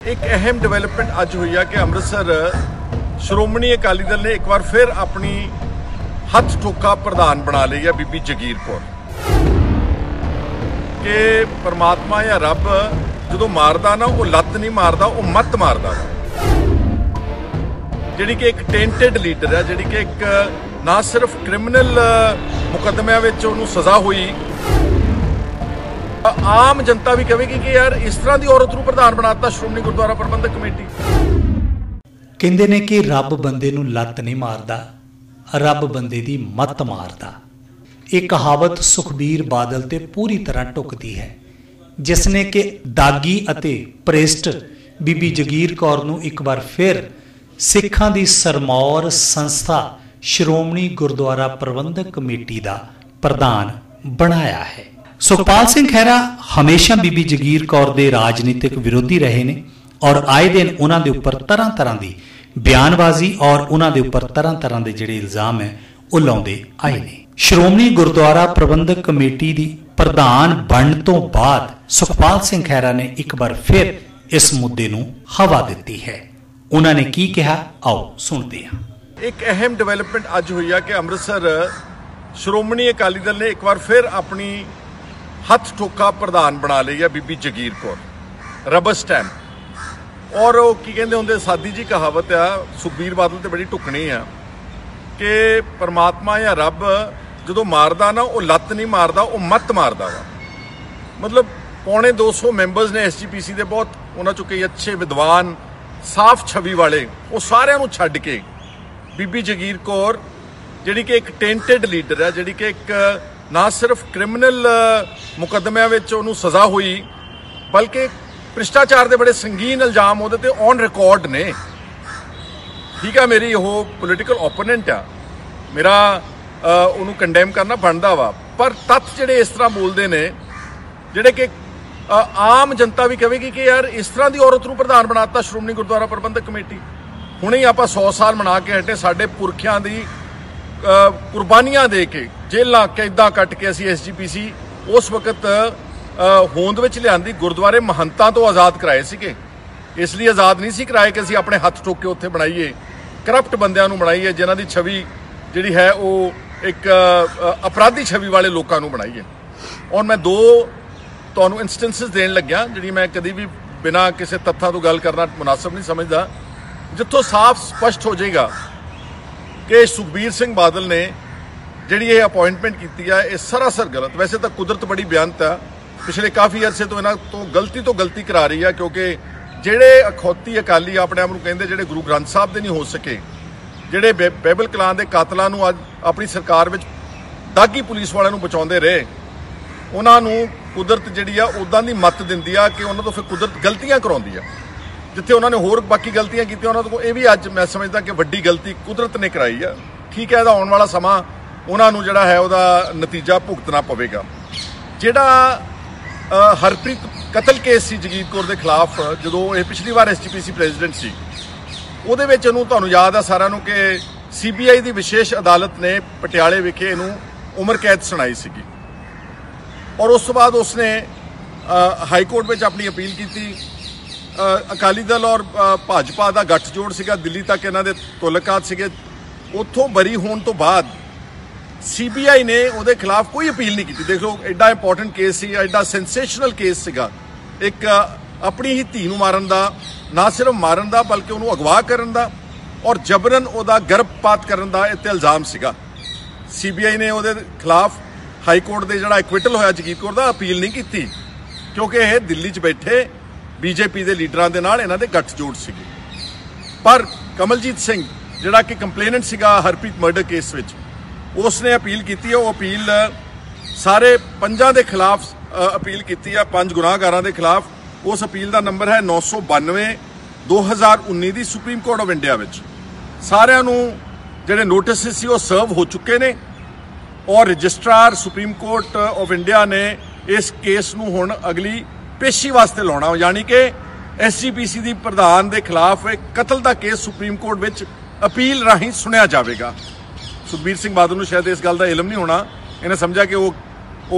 एक अहम डिवेलपमेंट अज हुई है कि अमृतसर श्रोमणी अकाली दल ने एक बार फिर अपनी हथ ठोका प्रधान बना ली है बीबी जगीर कौर कि परमात्मा या रब जो मारदा ना वो लत नहीं मारदा, वो मत मारदा जिहड़ी कि एक टेंटेड लीडर है, जिहड़ी कि एक ना सिर्फ क्रिमिनल मुकदमिਆਂ ਵਿੱਚ ਉਹਨੂੰ सज़ा हुई, आम जनता भी कहेगी कि यार इस तरह की औरत को प्रधान बनाता श्रोमणी गुरुद्वारा प्रबंधक कमेटी। कहते ने कि रब बंदे नूं लत नहीं मारदा, रब बंदे दी मत मारदा। एक कहावत सुखबीर बादल ते पूरी तरह ढुकदी है, जिसने कि दागी अते प्रेस्ट बीबी जगीर कौर नूं एक बार फिर सिखां दी सरमौर संस्था श्रोमणी गुरुद्वारा प्रबंधक कमेटी का प्रधान बनाया है। सुखपाल सिंह खैरा हमेशा बीबी जगीर कौर के राजनीतिक विरोधी रहे ने और आए दिन उन्होंने उपर तरह तरह की बयानबाजी और उन्होंने उपर तरह तरह के जिहड़े इल्जाम है वो लाउंदे आए ने। श्रोमणी गुरुद्वारा प्रबंधक कमेटी की प्रधान बनने तो बाद सुखपाल सिंह खैरा ने एक बार फिर इस मुद्दे नूं हवा दी है। उन्होंने की कहा, आओ सुनते हैं। एक अहम डिवेलपमेंट अज हुई है कि अमृतसर श्रोमणी अकाली दल ने एक बार फिर अपनी हथ ठोका प्रधान बना ली है बीबी जगीर कौर, रबर स्टैंप। और वो की कहते होंगे, सादी जी कहावत है सुखबीर बादल तो बड़ी ढुकनी है कि परमात्मा या रब जो मारदा ना वो लत नहीं मारदा, वो मत मारदा वा। मतलब 250 मैंबर्स ने SGPC के, बहुत उन्होंने चो कई अच्छे विद्वान साफ छवि वाले, वो सारिਆਂ ਨੂੰ ਛੱਡ के बीबी जगीर कौर जिहड़ी कि एक टेंटेड लीडर है, जिहड़ी कि एक ना सिर्फ क्रिमिनल मुकदमिਆਂ ਵਿੱਚ ਉਹਨੂੰ सज़ा हुई, बल्कि भ्रिष्टाचार के बड़े संगीन इल्जाम ਉਹਦੇ ਤੇ ऑन रिकॉर्ड ने। ठीक है, मेरी वो पोलिटिकल ओपोनेंट आ, मेरा ਉਹਨੂੰ कंडेम करना बनता वा, पर तत्थ ਜਿਹੜੇ इस तरह बोलते हैं ਜਿਹੜੇ कि आम जनता भी कहेगी कि यार इस तरह की औरत को प्रधान बनाता श्रोमणी गुरुद्वारा प्रबंधक कमेटी। हुणे ही आप 100 साल मना के हटे, साडे पुरखियां दी कुर्बानियां दे के जेलां कैदां कट के असीं SGPC उस वक्त होंद विच लिआंदी गुरुद्वारे महंतां तो आज़ाद कराए सीगे। इसलिए आज़ाद नहीं सी कराए कि असीं अपने हथ ठोक के उत्थे बनाईए, करप्ट बंदियां नूं बनाईए, जिन्हां दी छवि जिहड़ी है वो एक अपराधी छवि वाले लोकां नूं बनाईए। और मैं दो तुहानूं इंस्टेंसिस देण लग्या जिहड़ी मैं कदी भी बिना किसी तत्थां तो गल करना मुनासिब नहीं समझदा, जिथों साफ स्पष्ट हो जाएगा कि सुखबीर सिंह बादल ने जिहड़ी ये अपॉइंटमेंट की है ये सरासर गलत। वैसे तो कुदरत बड़ी बेअंत है, पिछले काफ़ी अरसे तो इन्हां तो गलती करा रही है, क्योंकि जिहड़े अखौती अकाली अपने आप नूं कहंदे जिहड़े गुरु ग्रंथ साहब दे नहीं हो सके, जिहड़े बाइबल कलां दे कातलां नूं अज अपनी सरकार विच दागी पुलिस वालिआं नूं बचाउंदे रहे, उन्हां नूं कुदरत जिहड़ी आ उदां दी मत दिंदी आ कि उन्हां तों फिर कुदरत गलतियां कराउंदी आ। जिथे उन्होंने होर बाकी गलतियां की उन्होंने ये भी अज मैं समझदा कि वड्डी गलती कुदरत ने कराई है। ठीक है, आने वाला समा उन्होंने जिहड़ा है उहदा नतीजा भुगतना पवेगा। जिहड़ा हरप्रीत कतल केस सी जगीर कौर के खिलाफ, जो ये पिछली बार SGPC प्रेजिडेंट सी, उहदे विच तुहानूं याद है सारिआं नूं कि CBI की विशेष अदालत ने पटियाले विखे इहनूं उम्र कैद सुनाई सीगी और उस तो बाद उसने हाईकोर्ट में अपनी अपील की। अकाली दल और भाजपा का गठजोड़ सीगा, दिल्ली तक इन्हां दे तुलकात सीगे। उत्थों बरी होने तो बाद CBI ने उहदे खिलाफ कोई अपील नहीं की। देख लो, एडा इंपॉर्टेंट केस सी, एडा सेंसेशनल केस सीगा, एक अपनी ही धी नूं मारन दा, ना सिर्फ मारन दा बल्कि उहनूं अगवा करन दा और जबरन उहदा गर्भपात करन दा इत्ते इल्जाम सीगा। CBI ने उहदे खिलाफ हाई कोर्ट दे जिहड़ा एक्विटल होया जगीर कौर दा अपील नहीं की, क्योंकि यह दिल्ली च बैठे BJP के लीडरां दे नाल इन्हां दे गठजोड़ सीगे। पर कमलजीत सिंह जिहड़ा कि कंप्लेनेंट सीगा हरप्रीत मर्डर केस विच, उसने अपील की है। वो अपील सारे 5 के खिलाफ अपील की है, 5 गुनाहगारां दे खिलाफ। उस अपील का नंबर है 992/2019 की सुप्रीम कोर्ट ऑफ इंडिया विच। सारिआं नूं जिहड़े नोटिस सी वो सर्व हो चुके ने और registrar supreme court of India ने इस केस नूं हुण अगली पेशी वास्ते लाउणा, यानी कि SGPC की प्रधान के खिलाफ एक कतल का केस सुप्रीम कोर्ट विच अपील राही सुनिया जाएगा। सुखबीर सिंह बादल नूं शायद इस गल का इलम नहीं होना, इन्हें समझा कि वो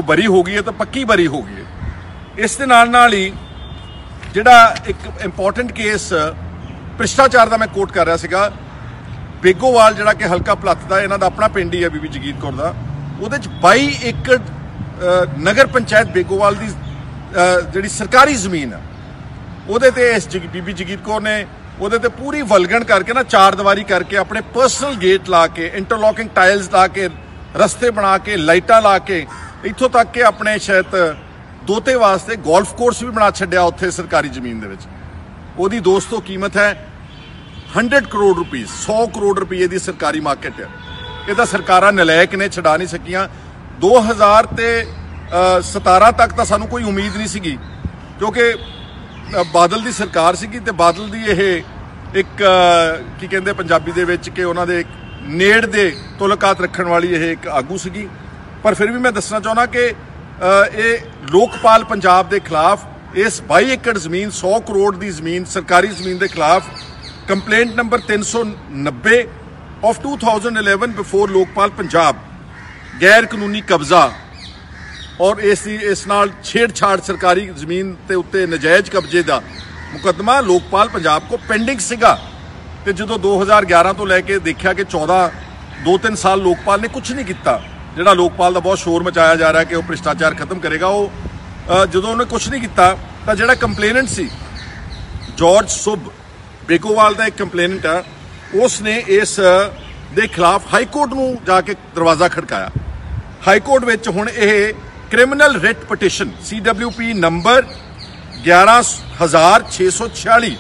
बरी हो गई है तो पक्की बरी हो गई है। इस दे नाल नाल ही ਜਿਹੜਾ ਇੱਕ ਇੰਪੋਰਟੈਂਟ ਕੇਸ ਭ੍ਰਿਸ਼ਟਾਚਾਰ ਦਾ ਮੈਂ ਕੋਟ ਕਰ ਰਿਹਾ ਸੀਗਾ, ਬੇਗੋਵਾਲ ਜਿਹੜਾ ਕਿ ਹਲਕਾ ਭਲੱਥ ਦਾ ਇਹਨਾਂ ਦਾ ਆਪਣਾ ਪਿੰਡ ਹੀ ਹੈ ਬੀਬੀ ਜਗੀਰ ਕੌਰ ਦਾ, ਉਹਦੇ 'ਚ 22 ਏਕੜ ਨਗਰ ਪੰਚਾਇਤ ਬੇਗੋਵਾਲ ਦੀ ਜਿਹੜੀ ਸਰਕਾਰੀ ਜ਼ਮੀਨ ਆ, ਉਹਦੇ ਤੇ ਇਸ ਬੀਬੀ ਜਗੀਰ ਕੌਰ ਨੇ ਉਹਦੇ ਤੇ ਪੂਰੀ ਵਲਗਣ ਕਰਕੇ ਨਾ, ਚਾਰ ਦੀਵਾਰੀ ਕਰਕੇ, ਆਪਣੇ ਪਰਸਨਲ ਗੇਟ ਲਾ ਕੇ, ਇੰਟਰਲੋਕਿੰਗ ਟਾਇਲਸ ਲਾ ਕੇ, ਰਸਤੇ ਬਣਾ ਕੇ, ਲਾਈਟਾਂ ਲਾ ਕੇ, ਇੱਥੋਂ ਤੱਕ ਕਿ ਆਪਣੇ ਸ਼ਾਇਦ ਦੋਤੇ ਵਾਸਤੇ ਗੋਲਫ ਕੋਰਸ ਵੀ ਬਣਾ ਛੱਡਿਆ ਉੱਥੇ ਸਰਕਾਰੀ ਜ਼ਮੀਨ ਦੇ ਵਿੱਚ। ਉਹਦੀ ਦੋਸਤੋ ਕੀਮਤ ਹੈ 100 ਕਰੋੜ ਰੁਪਏ, 100 ਕਰੋੜ ਰੁਪਏ ਦੀ ਸਰਕਾਰੀ ਮਾਰਕੀਟ ਹੈ। ਇਹ ਤਾਂ ਸਰਕਾਰਾਂ ਨਲਾਇਕ ਨੇ, ਛਡਾ ਨਹੀਂ ਸਕੀਆਂ। 2017 ਤੱਕ ਤਾਂ ਸਾਨੂੰ ਕੋਈ ਉਮੀਦ ਨਹੀਂ ਸੀਗੀ, ਕਿਉਂਕਿ ਬਾਦਲ ਦੀ ਸਰਕਾਰ ਸੀਗੀ ਤੇ ਬਾਦਲ ਦੀ ਇਹ ਇੱਕ ਕੀ ਕਹਿੰਦੇ ਪੰਜਾਬੀ ਦੇ ਵਿੱਚ ਕਿ ਉਹਨਾਂ ਦੇ ਨੇੜ ਦੇ ਤੁਲਕਾਤ ਰੱਖਣ ਵਾਲੀ ਇਹ ਇੱਕ ਆਗੂ ਸੀਗੀ। ਪਰ ਫਿਰ ਵੀ ਮੈਂ ਦੱਸਣਾ ਚਾਹੁੰਦਾ ਕਿ ਇਹ ਲੋਕਪਾਲ ਪੰਜਾਬ ਦੇ ਖਿਲਾਫ ਇਸ 22 ਏਕੜ ਜ਼ਮੀਨ, 100 ਕਰੋੜ ਦੀ ਜ਼ਮੀਨ, ਸਰਕਾਰੀ ਜ਼ਮੀਨ ਦੇ ਖਿਲਾਫ complaint number 390 of 2011 before Lokpal Punjab, ਗੈਰ ਕਾਨੂੰਨੀ ਕਬਜ਼ਾ ਔਰ ਇਸ ਨਾਲ ਛੇੜਛਾੜ ਸਰਕਾਰੀ ਜ਼ਮੀਨ ਤੇ ਉੱਤੇ ਨਜਾਇਜ਼ ਕਬਜ਼ੇ ਦਾ ਮੁਕੱਦਮਾ ਲੋਕਪਾਲ ਪੰਜਾਬ ਕੋ ਪੈਂਡਿੰਗ ਸੀਗਾ। ਤੇ ਜਦੋਂ 2011 ਤੋਂ ਲੈ ਕੇ ਦੇਖਿਆ ਕਿ 2-3 ਸਾਲ ਲੋਕਪਾਲ ਨੇ ਕੁਝ ਨਹੀਂ ਕੀਤਾ, ਜਿਹੜਾ ਲੋਕਪਾਲ ਦਾ ਬਹੁਤ ਸ਼ੋਰ ਮਚਾਇਆ ਜਾ ਰਿਹਾ ਕਿ ਉਹ ਭ੍ਰਿਸ਼ਟਾਚਾਰ ਖਤਮ ਕਰੇਗਾ, ਉਹ ਜਦੋਂ ਉਹਨੇ ਕੁਝ ਨਹੀਂ ਕੀਤਾ ਤਾਂ ਜਿਹੜਾ ਕੰਪਲੇਨੈਂਟ ਸੀ ਜਾਰਜ ਸੁਬ, ਬੇਗੋਵਾਲ ਦਾ ਇੱਕ ਕੰਪਲੇਨੈਂਟ ਆ, ਉਸ ਨੇ ਇਸ ਦੇ ਖਿਲਾਫ ਹਾਈ ਕੋਰਟ ਨੂੰ ਜਾ ਕੇ ਦਰਵਾਜ਼ਾ ਖੜਕਾਇਆ। ਹਾਈ ਕੋਰਟ ਵਿੱਚ ਹੁਣ ਇਹ criminal writ petition CWP number 11646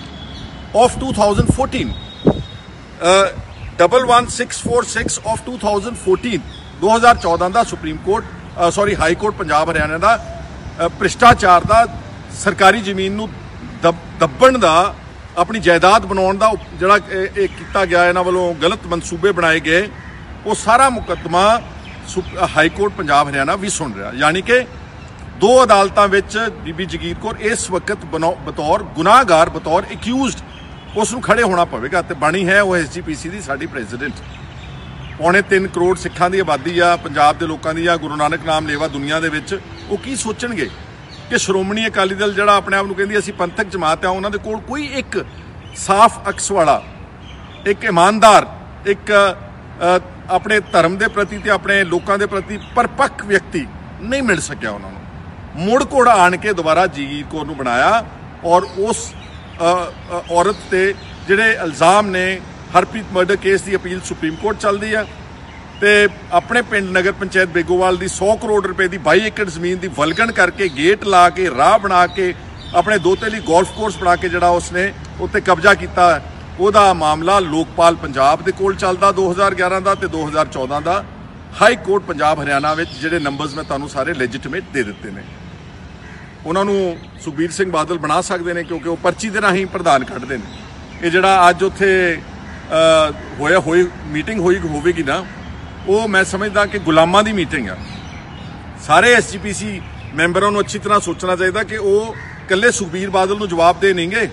of 2014 11646 of 2014 ਦਾ supreme court high court Punjab Haryana ਦਾ ਭ੍ਰਿਸ਼ਟਾਚਾਰ ਦਾ, ਸਰਕਾਰੀ ਜ਼ਮੀਨ ਨੂੰ ਦੱਬਣ ਦਾ, ਆਪਣੀ ਜਾਇਦਾਦ ਬਣਾਉਣ ਦਾ ਜਿਹੜਾ ਇਹ ਕੀਤਾ ਗਿਆ, ਇਹਨਾਂ ਵੱਲੋਂ ਗਲਤ ਮਨਸੂਬੇ ਬਣਾਏ ਗਏ, ਉਹ ਸਾਰਾ ਮੁਕੱਦਮਾ ਹਾਈ ਕੋਰਟ ਪੰਜਾਬ ਹਰਿਆਣਾ ਵੀ ਸੁਣ ਰਿਹਾ। ਯਾਨੀ ਕਿ ਦੋ ਅਦਾਲਤਾਂ ਵਿੱਚ ਬੀਬੀ ਜਗੀਰ ਕੌਰ ਇਸ ਵਕਤ ਬਤੌਰ ਗੁਨਾਹਗਾਰ, ਬਤੌਰ ਐਕਿਊਜ਼ਡ ਉਸ ਨੂੰ ਖੜੇ ਹੋਣਾ ਪਵੇਗਾ। ਤੇ ਬਣੀ ਹੈ ਉਹ SGPC ਦੀ ਸਾਡੀ ਪ੍ਰੈਜ਼ੀਡੈਂਟ। 3.25 ਕਰੋੜ ਸਿੱਖਾਂ ਦੀ ਆਬਾਦੀ ਆ ਪੰਜਾਬ ਦੇ ਲੋਕਾਂ ਦੀ, ਆ ਗੁਰੂ ਨਾਨਕ ਨਾਮ ਲੇਵਾ ਦੁਨੀਆ ਦੇ ਵਿੱਚ। ਉਹ ਕੀ ਸੋਚਣਗੇ ਕਿ ਸ਼੍ਰੋਮਣੀ ਅਕਾਲੀ ਦਲ ਜਿਹੜਾ ਆਪਣੇ ਆਪ ਨੂੰ ਕਹਿੰਦੀ ਅਸੀਂ ਪੰਥਕ ਜਮਾਤ ਆ, ਉਹਨਾਂ ਦੇ ਕੋਲ ਕੋਈ ਇੱਕ ਸਾਫ਼ ਅਕਸ ਵਾਲਾ, ਇੱਕ ਇਮਾਨਦਾਰ, ਇੱਕ ਆਪਣੇ ਧਰਮ ਦੇ ਪ੍ਰਤੀ ਤੇ ਆਪਣੇ ਲੋਕਾਂ ਦੇ ਪ੍ਰਤੀ ਪਰਪੱਕ ਵਿਅਕਤੀ ਨਹੀਂ ਮਿਲ ਸਕਿਆ। ਉਹਨਾਂ ਨੂੰ ਮੁੜ ਕੋੜ ਆਣ ਕੇ ਦੁਬਾਰਾ ਜਗੀਰ ਕੌਰ ਨੂੰ ਬਣਾਇਆ ਔਰ ਉਸ ਔਰਤ ਤੇ ਜਿਹੜੇ ਇਲਜ਼ਾਮ ਨੇ, ਹਰਪ੍ਰੀਤ ਮਰਡਰ ਕੇਸ ਦੀ ਅਪੀਲ ਸੁਪਰੀਮ ਕੋਰਟ ਚੱਲਦੀ ਆ, ਤੇ ਆਪਣੇ ਪਿੰਡ ਨਗਰ ਪੰਚਾਇਤ ਬੇਗੋਵਾਲ ਦੀ 100 ਕਰੋੜ ਰੁਪਏ ਦੀ 22 ਏਕੜ ਜ਼ਮੀਨ ਦੀ ਵਲਗਣ ਕਰਕੇ, ਗੇਟ ਲਾ ਕੇ, ਰਾਹ ਬਣਾ ਕੇ, ਆਪਣੇ ਦੋਤੇ ਲਈ ਗੋਲਫ ਕੋਰਸ ਬਣਾ ਕੇ ਜਿਹੜਾ ਉਸਨੇ ਉੱਤੇ ਕਬਜ਼ਾ ਕੀਤਾ, ਉਹਦਾ ਮਾਮਲਾ ਲੋਕਪਾਲ ਪੰਜਾਬ ਦੇ ਕੋਲ ਚੱਲਦਾ 2011 ਦਾ ਤੇ 2014 ਦਾ। ਹਾਈ ਕੋਰਟ ਪੰਜਾਬ ਹਰਿਆਣਾ ਵਿੱਚ ਜਿਹੜੇ ਨੰਬਰਸ ਮੈਂ ਤੁਹਾਨੂੰ ਸਾਰੇ ਲੈਜਿਟਿਮੇਟ ਦੇ ਦਿੱਤੇ ਨੇ, ਉਹਨਾਂ ਨੂੰ ਸੁਖਬੀਰ ਸਿੰਘ ਬਾਦਲ ਬਣਾ ਸਕਦੇ ਨੇ, ਕਿਉਂਕਿ ਉਹ ਪਰਚੀ ਦੇ ਰਾਹੀਂ ਪ੍ਰਧਾਨ ਕੱਢਦੇ ਨੇ। ਇਹ ਜਿਹੜਾ ਅੱਜ ਉੱਥੇ ਮੀਟਿੰਗ ਹੋਵੇਗੀ ਨਾ, ਉਹ ਮੈਂ ਸਮਝਦਾ ਕਿ ਗੁਲਾਮਾਂ ਦੀ ਮੀਟਿੰਗ ਆ। ਸਾਰੇ SGPC ਮੈਂਬਰਾਂ ਨੂੰ ਅੱਛੀ ਤਰ੍ਹਾਂ ਸੋਚਣਾ ਚਾਹੀਦਾ ਕਿ ਉਹ ਇਕੱਲੇ ਸੁਖਬੀਰ ਬਾਦਲ ਨੂੰ ਜਵਾਬ ਦੇ ਨਹੀਂਗੇ,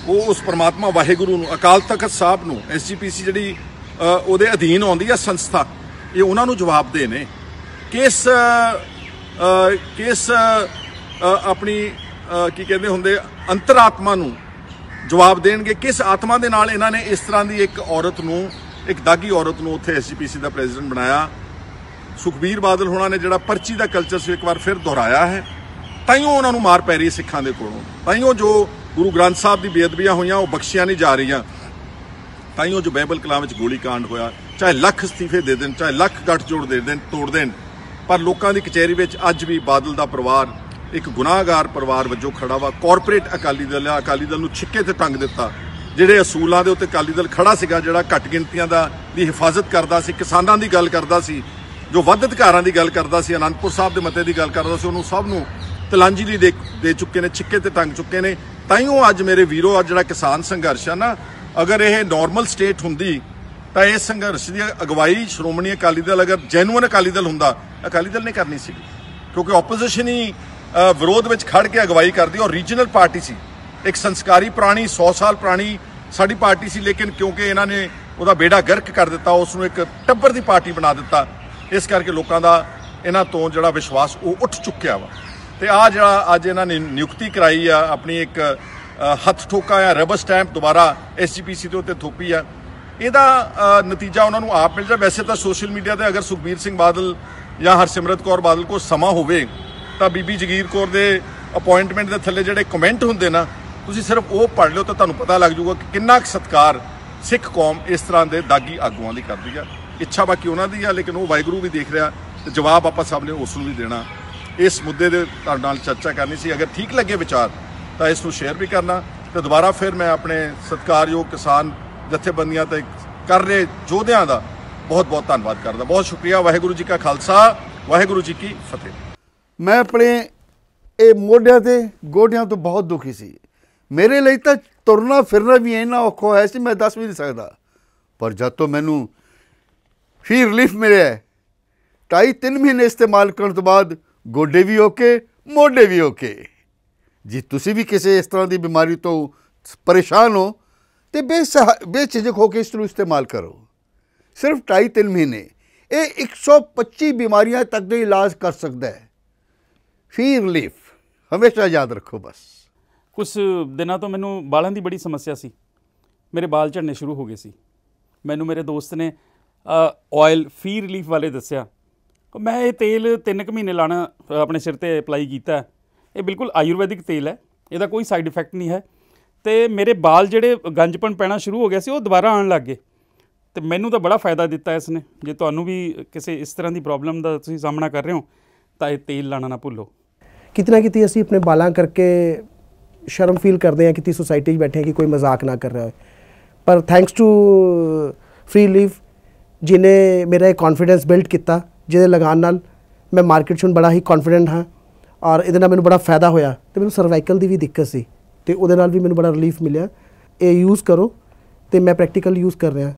ਉਹ ਉਸ ਪਰਮਾਤਮਾ ਵਾਹਿਗੁਰੂ ਨੂੰ, ਅਕਾਲ ਤਖਤ ਸਾਹਿਬ ਨੂੰ, SGPC ਜਿਹੜੀ ਉਹਦੇ ਅਧੀਨ ਆਉਂਦੀ ਆ ਸੰਸਥਾ, ਇਹ ਉਹਨਾਂ ਨੂੰ ਜਵਾਬ ਦੇ ਨੇ। ਕਿਸ ਆਪਣੀ ਕੀ ਕਹਿੰਦੇ ਹੁੰਦੇ ਅੰਤਰਾਤਮਾ ਨੂੰ ਜਵਾਬ ਦੇਣਗੇ, ਕਿਸ ਆਤਮਾ ਦੇ ਨਾਲ ਇਹਨਾਂ ਨੇ ਇਸ ਤਰ੍ਹਾਂ ਦੀ ਇੱਕ ਔਰਤ ਨੂੰ, ਇੱਕ ਦਾਗੀ ਔਰਤ ਨੂੰ ਉੱਥੇ SGPC ਦਾ ਪ੍ਰੈਜ਼ੀਡੈਂਟ ਬਣਾਇਆ। ਸੁਖਬੀਰ ਬਾਦਲ ਹੋਣਾ ਨੇ ਜਿਹੜਾ ਪਰਚੀ ਦਾ ਕਲਚਰ ਸੀ ਇੱਕ ਵਾਰ ਫਿਰ ਦੁਹਰਾਇਆ ਹੈ, ਤਾਈਓ ਉਹਨਾਂ ਨੂੰ ਮਾਰ ਪੈ ਰਹੀ ਸਿੱਖਾਂ ਦੇ ਕੋਲੋਂ, ਤਾਈਓ ਜੋ ਗੁਰੂ ਗ੍ਰੰਥ ਸਾਹਿਬ ਦੀ ਬੇਅਦਬੀਆਂ ਹੋਈਆਂ ਉਹ ਬਖਸ਼ੀਆਂ ਨਹੀਂ ਜਾ ਰਹੀਆਂ, ਤਾਈਓ ਜੋ ਬਾਈਬਲ ਕਲਾਂ ਵਿੱਚ ਗੋਲੀ ਕਾਂਡ ਹੋਇਆ, ਚਾਹੇ ਲੱਖ ਅਸਤੀਫੇ ਦੇ ਦੇਣ, ਚਾਹੇ ਲੱਖ ਗੱਠਜੋੜ ਦੇ ਦੇਣ, ਤੋੜ ਦੇਣ, ਪਰ ਲੋਕਾਂ ਦੀ ਕਚਹਿਰੀ ਵਿੱਚ ਅੱਜ ਵੀ ਬਾਦਲ ਦਾ ਪਰਿਵਾਰ ਇੱਕ ਗੁਨਾਹਗਾਰ ਪਰਿਵਾਰ ਵਜੋਂ ਖੜਾ ਵਾ। ਕਾਰਪੋਰੇਟ ਅਕਾਲੀ ਦਲ ਆ, ਅਕਾਲੀ ਦਲ ਨੂੰ ਛਿੱਕੇ ਤੇ ਟੰਗ ਦਿੱਤਾ। ਜਿਹੜੇ ਅਸੂਲਾਂ ਦੇ ਉੱਤੇ ਅਕਾਲੀ ਦਲ ਖੜਾ ਸੀਗਾ, ਜਿਹੜਾ ਘੱਟ ਗਿਣਤੀਆਂ ਦੀ ਹਿਫਾਜ਼ਤ ਕਰਦਾ ਸੀ, ਕਿਸਾਨਾਂ ਦੀ ਗੱਲ ਕਰਦਾ ਸੀ, ਜੋ ਵੱਧ ਅਧਿਕਾਰਾਂ ਦੀ ਗੱਲ ਕਰਦਾ ਸੀ, ਅਨੰਦਪੁਰ ਸਾਹਿਬ ਦੇ ਮਤੇ ਦੀ ਗੱਲ ਕਰਦਾ ਸੀ, ਉਹਨੂੰ ਸਭ ਨੂੰ ਤਲਾਂਜਲੀ ਦੇ ਚੁੱਕੇ ਨੇ, ਛਿੱਕੇ ਤੇ ਟੰਗ ਚੁੱਕੇ ਨੇ। ਤਾਈਓ ਅੱਜ ਮੇਰੇ ਵੀਰੋ, ਅੱਜ ਜਿਹੜਾ ਕਿਸਾਨ ਸੰਘਰਸ਼ ਆ ਨਾ, ਅਗਰ ਇਹ ਨਾਰਮਲ ਸਟੇਟ ਹੁੰਦੀ ਤਾਂ ਇਸ ਸੰਘਰਸ਼ ਦੀ ਅਗਵਾਈ ਸ਼੍ਰੋਮਣੀ ਅਕਾਲੀ ਦਲ, ਅਗਰ ਜੈਨੂਅਨ ਅਕਾਲੀ ਦਲ ਹੁੰਦਾ, ਅਕਾਲੀ ਦਲ ਨੇ ਕਰਨੀ ਸੀ, ਕਿਉਂਕਿ ਆਪੋਜੀਸ਼ਨ ਹੀ ਵਿਰੋਧ ਵਿੱਚ ਖੜ ਕੇ ਅਗਵਾਈ ਕਰਦੀ। ਔਰ ਰੀਜਨਲ ਪਾਰਟੀ ਸੀ, ਇੱਕ ਸੰਸਕਾਰੀ ਪੁਰਾਣੀ 100 ਸਾਲ ਪੁਰਾਣੀ ਸਾਡੀ ਪਾਰਟੀ ਸੀ, ਲੇਕਿਨ ਕਿਉਂਕਿ ਇਹਨਾਂ ਨੇ ਉਹਦਾ ਬੇੜਾ ਗਰਕ ਕਰ ਦਿੱਤਾ, ਉਸ ਨੂੰ ਇੱਕ ਟੱਬਰ ਦੀ ਪਾਰਟੀ ਬਣਾ ਦਿੱਤਾ, ਇਸ ਕਰਕੇ ਲੋਕਾਂ ਦਾ ਇਹਨਾਂ ਤੋਂ ਜਿਹੜਾ ਵਿਸ਼ਵਾਸ ਉਹ ਉੱਠ ਚੁੱਕਿਆ ਵਾ। ਤੇ ਆ ਜਿਹੜਾ ਅੱਜ ਇਹਨਾਂ ਨੇ ਨਿਯੁਕਤੀ ਕਰਾਈ ਆ ਆਪਣੀ ਇੱਕ ਹੱਥ ਠੋਕਾ ਜਾਂ ਰਬਰ ਸਟੈਂਪ ਦੁਬਾਰਾ SGPC ਦੇ ਉੱਤੇ ਥੋਪੀ ਆ, ਇਹਦਾ ਨਤੀਜਾ ਉਹਨਾਂ ਨੂੰ ਆਪ ਮਿਲ ਜਾ। ਵੈਸੇ ਤਾਂ ਸੋਸ਼ਲ ਮੀਡੀਆ ਤੇ ਅਗਰ ਸੁਖਬੀਰ ਸਿੰਘ ਬਾਦਲ ਜਾਂ ਹਰਸਿਮਰਤ ਕੌਰ ਬਾਦਲ ਕੋਲ ਸਮਾਂ ਹੋਵੇ ਤਾਂ ਬੀਬੀ ਜਗੀਰ ਕੌਰ ਦੇ ਅਪਾਇੰਟਮੈਂਟ ਦੇ ਥੱਲੇ ਜਿਹੜੇ ਕਮੈਂਟ ਹੁੰਦੇ ਨਾ, ਤੁਸੀਂ ਸਿਰਫ ਉਹ ਪੜ੍ਹ ਲਿਓ ਤਾਂ ਤੁਹਾਨੂੰ ਪਤਾ ਲੱਗ ਜਾਊਗਾ ਕਿ ਕਿੰਨਾ ਕੁ ਸਤਿਕਾਰ ਸਿੱਖ ਕੌਮ ਇਸ ਤਰ੍ਹਾਂ ਦੇ ਦਾਗੀ ਆਗੂਆਂ ਦੀ ਕਰਦੀ ਆ। ਇੱਛਾ ਬਾਕੀ ਉਹਨਾਂ ਦੀ ਆ, ਲੇਕਿਨ ਉਹ ਵਾਹਿਗੁਰੂ ਵੀ ਦੇਖ ਰਿਹਾ ਤੇ ਜਵਾਬ ਆਪਾਂ ਸਭ ਨੇ ਉਸ ਨੂੰ ਵੀ ਦੇਣਾ। ਇਸ ਮੁੱਦੇ ਦੇ ਤੁਹਾਡੇ ਨਾਲ ਚਰਚਾ ਕਰਨੀ ਸੀ। ਅਗਰ ਠੀਕ ਲੱਗੇ ਵਿਚਾਰ ਤਾਂ ਇਸ ਨੂੰ ਸ਼ੇਅਰ ਵੀ ਕਰਨਾ ਤੇ ਦੁਬਾਰਾ ਫਿਰ ਮੈਂ ਆਪਣੇ ਸਤਿਕਾਰਯੋਗ ਕਿਸਾਨ ਜਥੇਬੰਦੀਆਂ ਤੇ ਕਰ ਰਹੇ ਯੋਧਿਆਂ ਦਾ ਬਹੁਤ ਬਹੁਤ ਧੰਨਵਾਦ ਕਰਦਾ। ਬਹੁਤ ਸ਼ੁਕਰੀਆ। ਵਾਹਿਗੁਰੂ ਜੀ ਕਾ ਖਾਲਸਾ, ਵਾਹਿਗੁਰੂ ਜੀ ਕੀ ਫਤਿਹ। ਮੈਂ ਆਪਣੇ ਇਹ ਮੋਢਿਆਂ ਤੇ ਗੋਡਿਆਂ ਤੋਂ ਬਹੁਤ ਦੁਖੀ ਸੀ। ਮੇਰੇ ਲਈ ਤਾਂ ਤੁਰਨਾ ਫਿਰਨਾ ਵੀ ਇੰਨਾ ਔਖਾ ਹੋਇਆ ਸੀ, ਮੈਂ ਦੱਸ ਵੀ ਨਹੀਂ ਸਕਦਾ। ਪਰ ਜਦ ਤੋਂ ਮੈਨੂੰ ਫੀ ਰਿਲੀਫ ਮਿਲਿਆ 2.5-3 ਮਹੀਨੇ ਇਸਤੇਮਾਲ ਕਰਨ ਤੋਂ ਬਾਅਦ ਗੋਡੇ ਵੀ ਓਕੇ, ਮੋਢੇ ਵੀ ਓਕੇ। ਜੇ ਤੁਸੀਂ ਵੀ ਕਿਸੇ ਇਸ ਤਰ੍ਹਾਂ ਦੀ ਬਿਮਾਰੀ ਤੋਂ ਪਰੇਸ਼ਾਨ ਹੋ तो बेझिझक होकर इसको इस्तेमाल करो। सिर्फ 2.5-3 महीने ये 125 बीमारियां तक का इलाज कर सकता है। फी रिलीफ हमेशा याद रखो। बस कुछ दिनों तो मैनू बालों की बड़ी समस्या सी, मेरे बाल झड़ने शुरू हो गए सी। मैनू मेरे दोस्त ने ऑयल फी रिलीफ वाले दसिया। मैं ये तेल 3 महीने लाना अपने सिर ते अप्लाई किया। ये बिल्कुल आयुर्वैदिक तेल है, इसका कोई साइड इफेक्ट नहीं है। तो मेरे बाल ਜਿਹੜੇ ਗੰਜਪਣ ਪੈਣਾ ਸ਼ੁਰੂ ਹੋ ਗਿਆ ਸੀ ਉਹ ਦੁਬਾਰਾ ਆਉਣ ਲੱਗ ਗਏ ਤੇ ਮੈਨੂੰ ਤਾਂ ਬੜਾ ਫਾਇਦਾ ਦਿੱਤਾ ਇਸ ਨੇ। ਜੇ ਤੁਹਾਨੂੰ ਵੀ ਕਿਸੇ ਇਸ ਤਰ੍ਹਾਂ ਦੀ ਪ੍ਰੋਬਲਮ ਦਾ ਤੁਸੀਂ ਸਾਹਮਣਾ ਕਰ ਰਹੇ ਹੋ ਤਾਂ ਇਹ ਤੇਲ ਲਾਣਾ ਨਾ ਭੁੱਲੋ। ਕਿਤਨਾ ਕਿਤੇ ਅਸੀਂ ਆਪਣੇ ਬਾਲਾਂ ਕਰਕੇ ਸ਼ਰਮ ਫੀਲ ਕਰਦੇ ਹਾਂ ਕਿ ਸੋਸਾਇਟੀ 'ਚ ਬੈਠੇ ਹਾਂ ਕਿ ਕੋਈ ਮਜ਼ਾਕ ਨਾ ਕਰ ਰਿਹਾ ਹੋਏ, ਪਰ ਥੈਂਕਸ ਟੂ ਫ੍ਰੀ ਲੀਫ ਜਿਹਨੇ ਮੇਰਾ ਇੱਕ ਕੌਨਫੀਡੈਂਸ ਬਿਲਡ ਕੀਤਾ, ਜਿਹਦੇ ਲਗਾਉਣ ਨਾਲ ਮੈਂ ਮਾਰਕੀਟ 'ਚ ਹੁਣ ਬੜਾ ਹੀ ਕੌਨਫੀਡੈਂਟ ਹਾਂ ਔਰ ਇਹਦੇ ਨਾਲ ਮੈਨੂੰ ਬੜਾ ਫਾਇਦਾ ਹੋਇਆ। ਤੇ ਮੈਨੂੰ ਸਰਵਾਈਕਲ ਦੀ ਵੀ ਦਿੱਕਤ ਸੀ ਤੇ ਉਹਦੇ ਨਾਲ ਵੀ ਮੈਨੂੰ ਬੜਾ ਰਿਲੀਫ ਮਿਲਿਆ। ਇਹ ਯੂਜ਼ ਕਰੋ ਤੇ ਮੈਂ ਪ੍ਰੈਕਟੀਕਲ ਯੂਜ਼ ਕਰ ਰਿਹਾ।